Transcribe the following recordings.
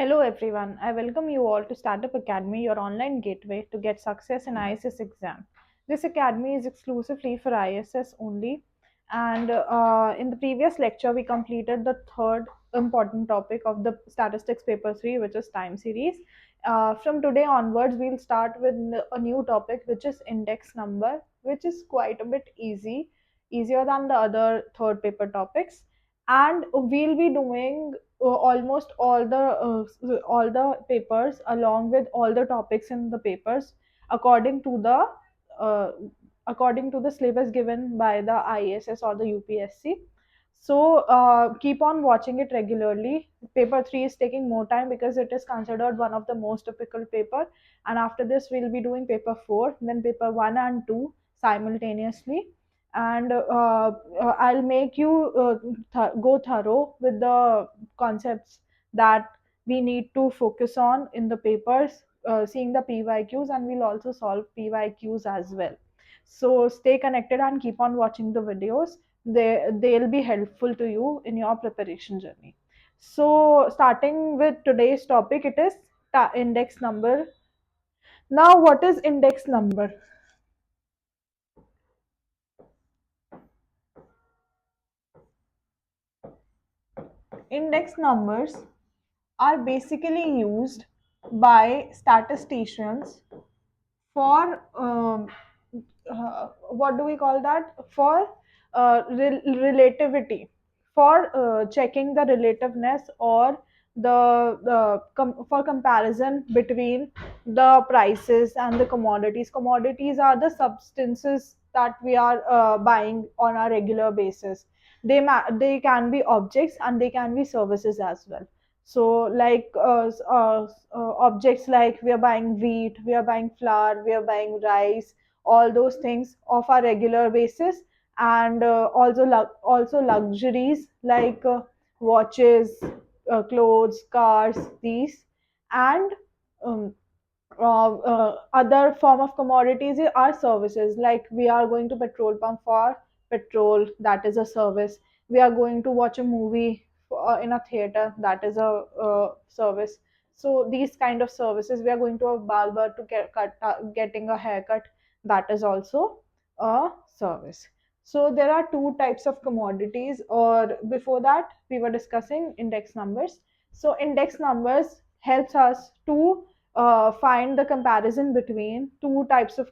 Hello everyone, I welcome you all to Startup Academy, your online gateway to get success in ISS exam. This academy is exclusively for ISS only, and in the previous lecture we completed the third important topic of the statistics paper 3, which is time series. From today onwards we'll start with a new topic, which is index number, which is quite a bit easier than the other third paper topics, and we'll be doing almost all the papers along with all the topics in the papers according to the uh, according to the syllabus given by the ISS or the UPSC. So keep on watching it regularly. Paper 3 is taking more time because it is considered one of the most difficult paper, and after this we'll be doing paper 4, then paper 1 and 2 simultaneously. And I'll make you go thorough with the concepts that we need to focus on in the papers, seeing the PYQs, and we'll also solve PYQs as well. So stay connected and keep on watching the videos. They'll be helpful to you in your preparation journey. So starting with today's topic, it is index number. Now, what is index number? Index numbers are basically used by statisticians for what do we call that, for relativity, for checking the relativeness, or for comparison between the prices and the commodities are the substances that we are buying on a regular basis. They can be objects and they can be services as well. So like objects, like we are buying wheat, we are buying flour, we are buying rice, all those things of a regular basis. And also luxuries like watches, clothes, cars, these. And um, other form of commodities are services, like we are going to petrol pump for petrol, that is a service. We are going to watch a movie in a theater, that is a service. So these kind of services, we are going to a barber to getting a haircut, that is also a service. So there are two types of commodities, or before that we were discussing index numbers. So index numbers helps us to find the comparison between two types of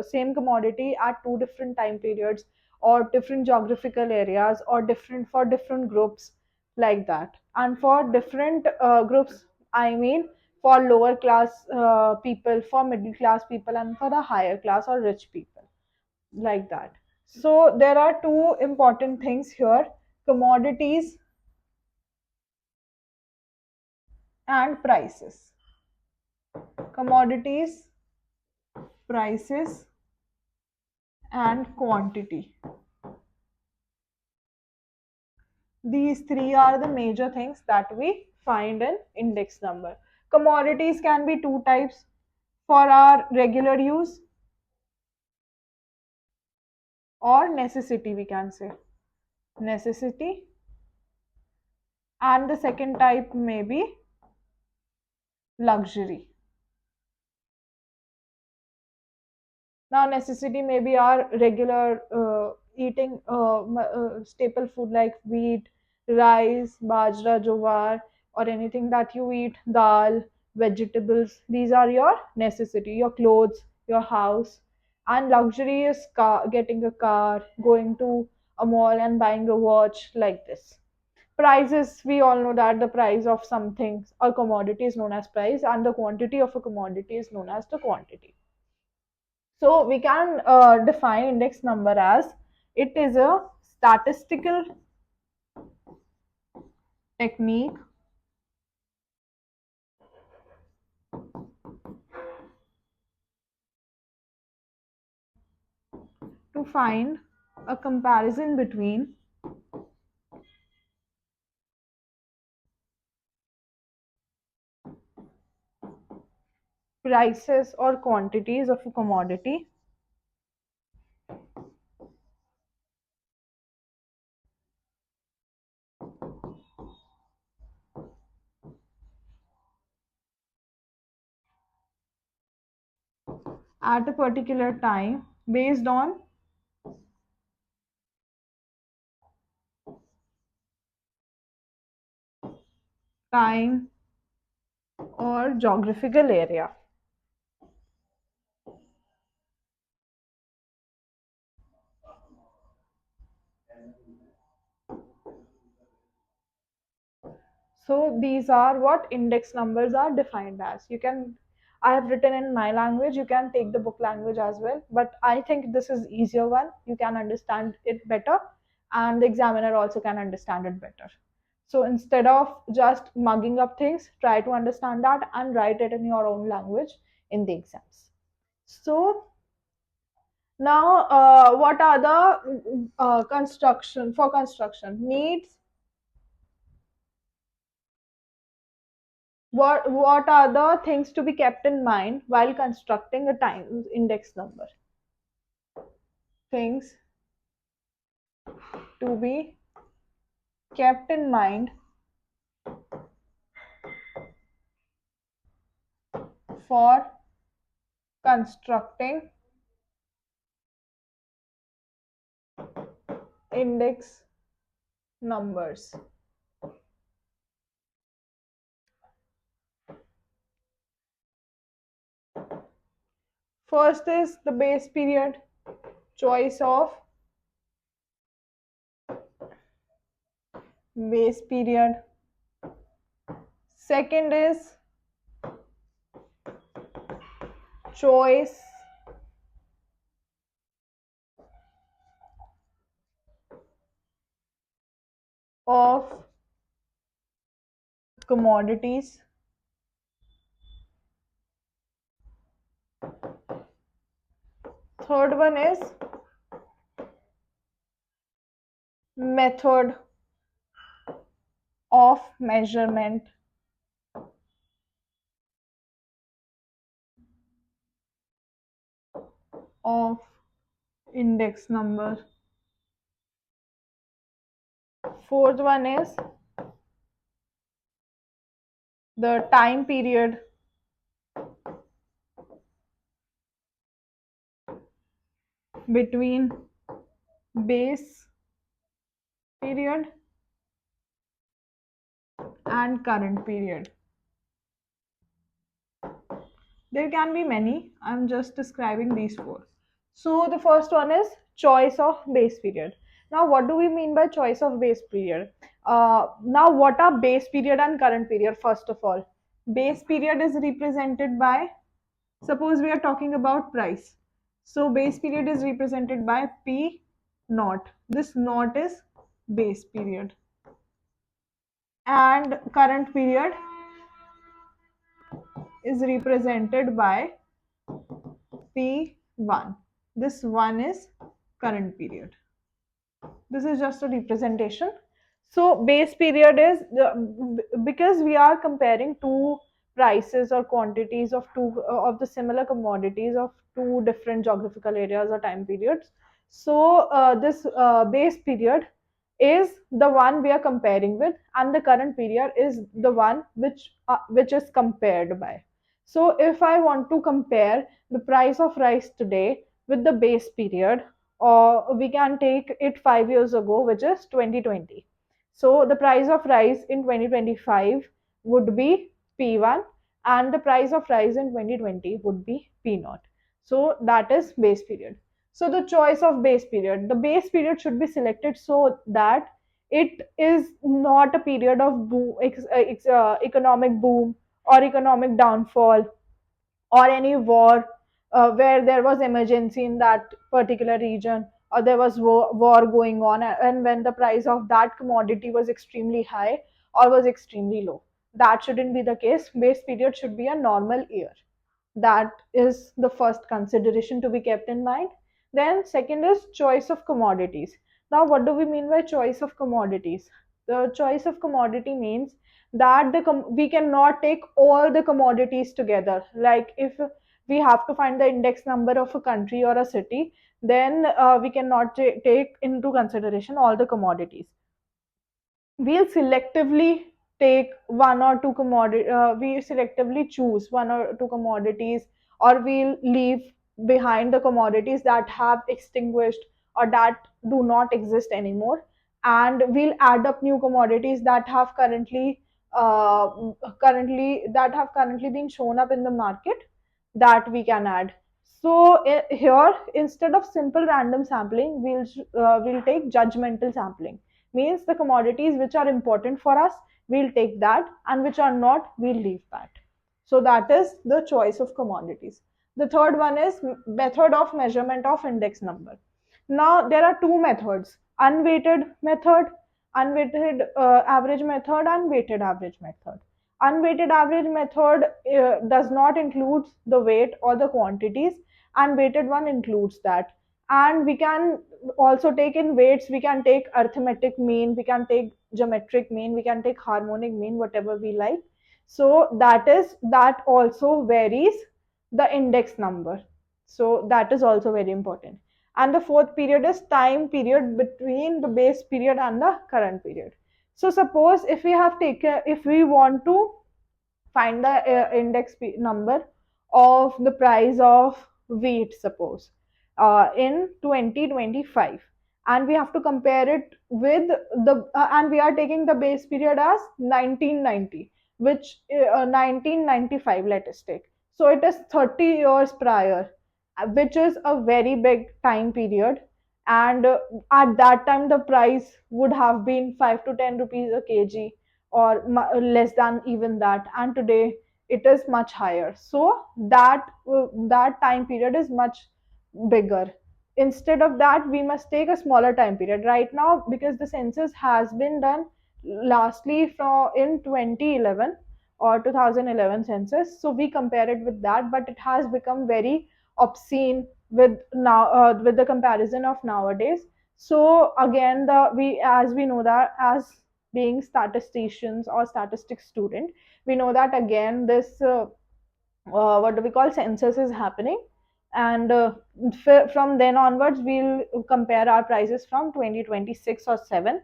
same commodity at two different time periods, or different geographical areas, or different for different groups, like that. And for different groups, I mean, for lower class people, for middle class people, and for the higher class or rich people, like that. So there are two important things here: commodities and prices. Commodities, prices, and quantity. These three are the major things that we find in index number. Commodities can be two types: for our regular use, or necessity, we can say. Necessity. And the second type may be luxury. Now, necessity may be our regular eating staple food like wheat, rice, bajra, jowar, or anything that you eat, dal, vegetables. These are your necessity, your clothes, your house. And luxury is getting a car, going to a mall and buying a watch, like this. Prices, we all know that the price of something or commodity is known as price, and the quantity of a commodity is known as the quantity. So we can define index number as it is a statistical technique to find a comparison between prices or quantities of a commodity at a particular time based on time or geographical area. So these are what index numbers are defined as. You can, I have written in my language, you can take the book language as well, but I think this is easier one. You can understand it better and the examiner also can understand it better. So instead of just mugging up things, try to understand that and write it in your own language in the exams. So now, what are the construction for construction needs? What are the things to be kept in mind while constructing a time index number? Things to be kept in mind for constructing index numbers. First is the base period, choice of base period. Second is choice of commodities. Third one is method of measurement of index number. Fourth one is the time period between base period and current period. There can be many. I'm just describing these four. So the first one is choice of base period. Now, what do we mean by choice of base period? Now, what are base period and current period? First of all, base period is represented by, suppose we are talking about price. So base period is represented by P naught. This naught is base period. And current period is represented by P1. This one is current period. This is just a representation. So base period is because we are comparing two prices or quantities of two of the similar commodities of two different geographical areas or time periods. So this base period is the one we are comparing with, and the current period is the one which is compared by. So if I want to compare the price of rice today with the base period, or we can take it 5 years ago, which is 2020. So the price of rice in 2025 would be P1, and the price of rice in 2020 would be P0. So that is base period. So the choice of base period, the base period should be selected so that it is not a period of economic boom or economic downfall or any war where there was emergency in that particular region, or there was war going on, and when the price of that commodity was extremely high or was extremely low. That shouldn't be the case. Base period should be a normal year. That is the first consideration to be kept in mind. Then second is choice of commodities. Now what do we mean by choice of commodities? The choice of commodity means that we cannot take all the commodities together. Like if we have to find the index number of a country or a city, then we cannot take into consideration all the commodities. We'll selectively take one or two commodity, we selectively choose one or two commodities, or we'll leave behind the commodities that have extinguished or that do not exist anymore, and we'll add up new commodities that have uh, currently been shown up in the market that we can add. So here, instead of simple random sampling, we'll take judgmental sampling. Means the commodities which are important for us, we'll take that, and which are not, we'll leave that. So that is the choice of commodities. The third one is method of measurement of index number. Now there are two methods: unweighted method, unweighted average method, and weighted average method. Unweighted average method does not include the weight or the quantities, and weighted one includes that. And we can also take in weights, we can take arithmetic mean, we can take geometric mean, we can take harmonic mean, whatever we like. So that also varies the index number. So that is also very important. And the fourth period is time period between the base period and the current period. So suppose if we want to find the number of the price of wheat, suppose in 2025, and we have to compare it with and we are taking the base period as 1990, which 1995, let us take. So it is 30 years prior, which is a very big time period. And at that time the price would have been 5 to 10 rupees a kg, or less than even that, and today it is much higher. So that time period is much bigger. Instead of that, we must take a smaller time period right now, because the census has been done lastly from in 2011 or 2011 census. So we compare it with that, but it has become very obscene with the comparison of nowadays. So again, the we as we know that, as being statisticians or statistics student, we know that again this what do we call, census is happening. And from then onwards, we'll compare our prices from 2026 or 7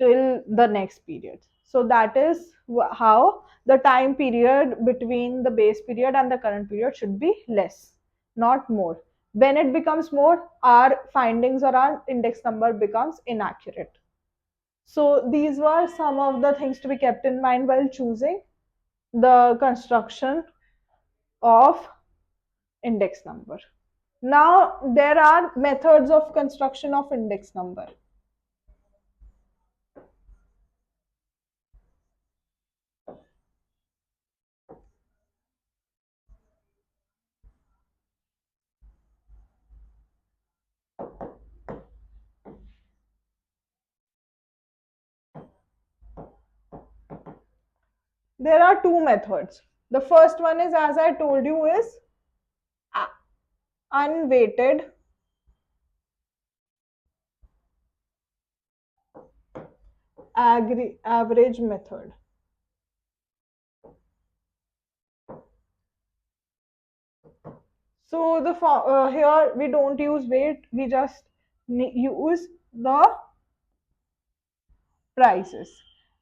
till the next period. So that is how the time period between the base period and the current period should be less, not more. When it becomes more, our findings or our index number becomes inaccurate. So these were some of the things to be kept in mind while choosing the construction of index number. Now there are methods of construction of index number. There are two methods. The first one is, as I told you, is unweighted average method. So here we don't use weight, we just use the prices.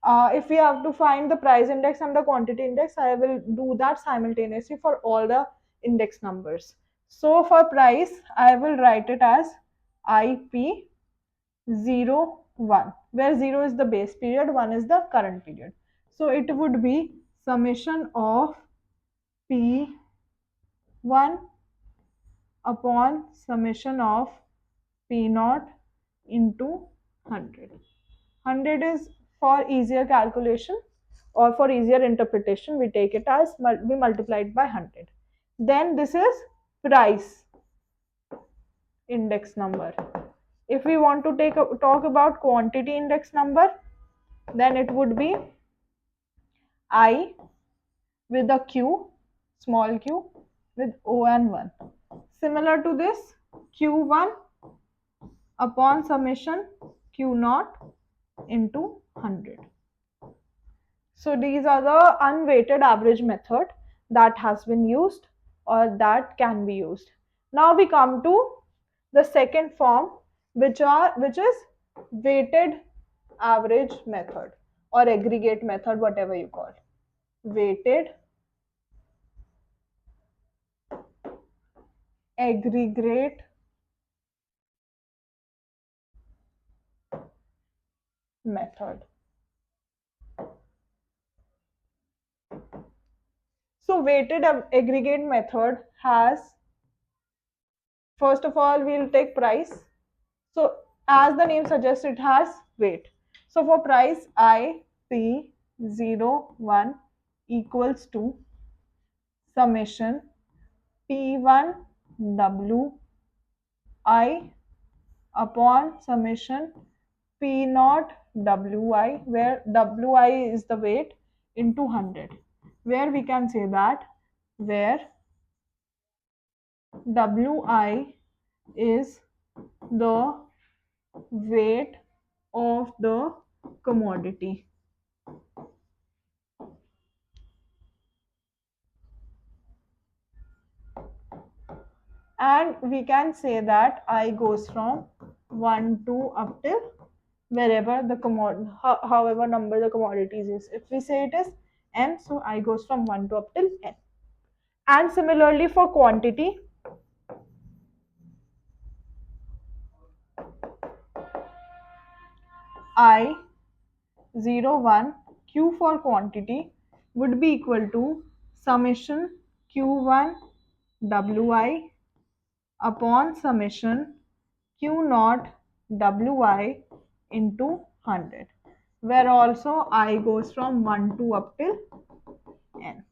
If we have to find the price index and the quantity index, I will do that simultaneously for all the index numbers. So for price, I will write it as IP 0, 1, where 0 is the base period, 1 is the current period. So it would be summation of P1 upon summation of P0 into 100. 100 is for easier calculation, or for easier interpretation, we take it as we multiply it by 100. Then this is price index number. If we want to talk about quantity index number, then it would be I with a Q, small q, with O and 1. Similar to this, Q1 upon summation Q0 into 100. So these are the unweighted average method that has been used, or that can be used. Now we come to the second form, which is weighted average method, or aggregate method, whatever you call. Weighted aggregate method. So weighted aggregate method has, first of all, we'll take price. So as the name suggests, it has weight. So for price I P 01 equals to summation P1 W I upon summation P naught Wi, where Wi is the weight, into 100, where we can say that where Wi is the weight of the commodity. And we can say that I goes from 1 to up till wherever the however number the commodities is. If we say it is n, so I goes from 1 to up till n. And similarly for quantity, I 01 q for quantity would be equal to summation q1 wi upon summation q naught wi into 100, where also I goes from 1 to up till n.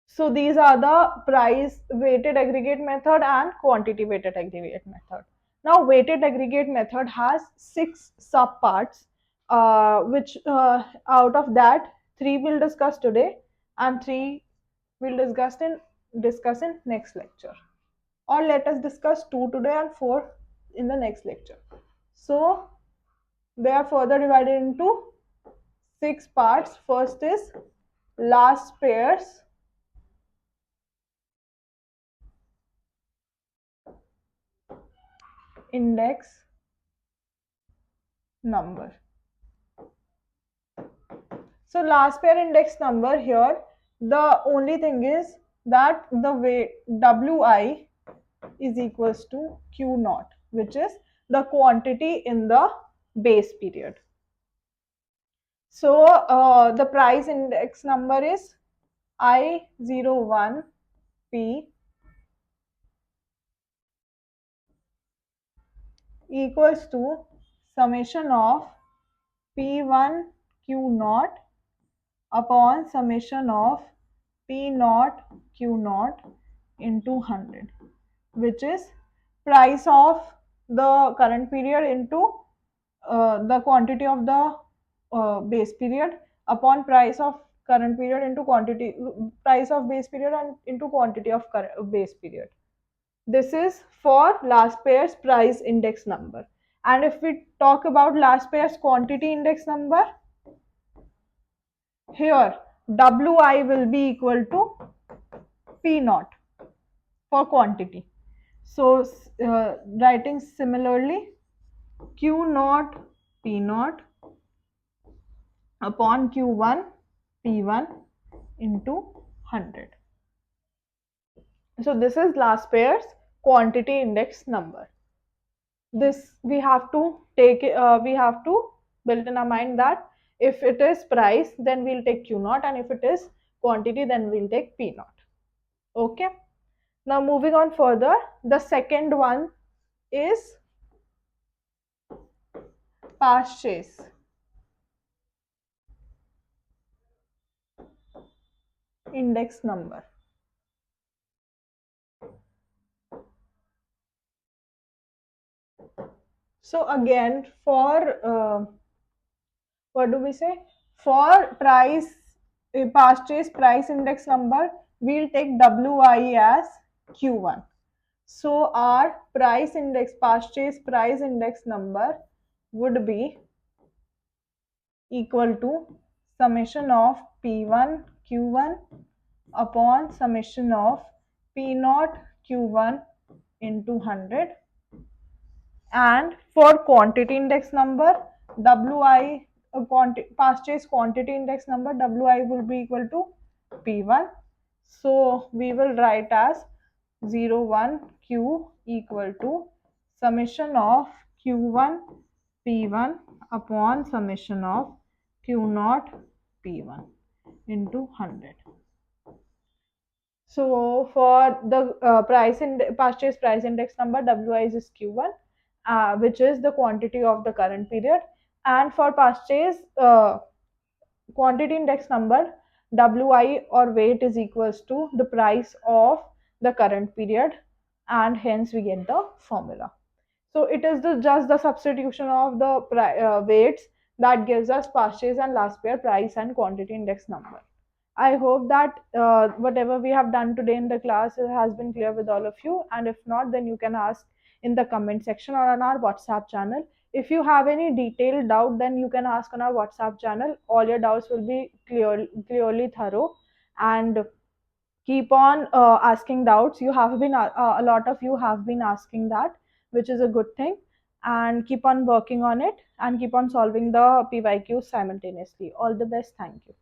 So these are the price weighted aggregate method and quantity weighted aggregate method. Now weighted aggregate method has 6 subparts, which out of that 3 we'll discuss today and 3 we'll discuss in next lecture. Or let us discuss 2 today and 4 in the next lecture. So they are further divided into 6 parts. First is last pairs index number. So last pair index number here, the only thing is that the weight Wi is equals to Q naught, which is the quantity in the base period. So the price index number is I01 P equals to summation of P1 Q naught upon summation of P naught Q naught into 100, which is price of the current period into the quantity of the base period upon price of current period into quantity, price of base period and into quantity of base period. This is for last pair's price index number. And if we talk about last pair's quantity index number, here Wi will be equal to P naught for quantity. So writing similarly, Q naught P naught upon Q1 P1 into 100. So this is last pair's quantity index number. This we have to take, we have to build in our mind that if it is price, then we'll take Q naught, and if it is quantity, then we'll take P naught. Okay. Now moving on further, the second one is purchase index number. So again, for what do we say? For price, purchase price index number, we'll take Wi as Q1. So our price index, purchase price index number would be equal to summation of P1 Q1 upon summation of P naught Q1 into 100. And for quantity index number, Wi purchase quantity index number, Wi will be equal to P1. So we will write as 01 Q equal to summation of Q1 P1 upon summation of Q0 P1 into 100. So for the purchase price index number, WI is Q1, which is the quantity of the current period, and for purchase quantity index number, WI or weight is equals to the price of the current period, and hence we get the formula. So it is just the substitution of the weights that gives us purchase and last pair price and quantity index number. I hope that whatever we have done today in the class has been clear with all of you. And if not, then you can ask in the comment section or on our WhatsApp channel. If you have any detailed doubt, then you can ask on our WhatsApp channel. All your doubts will be clearly thorough. And keep on asking doubts. You have been a lot of you have been asking that, which is a good thing. And keep on working on it and keep on solving the PYQs simultaneously. All the best. Thank you.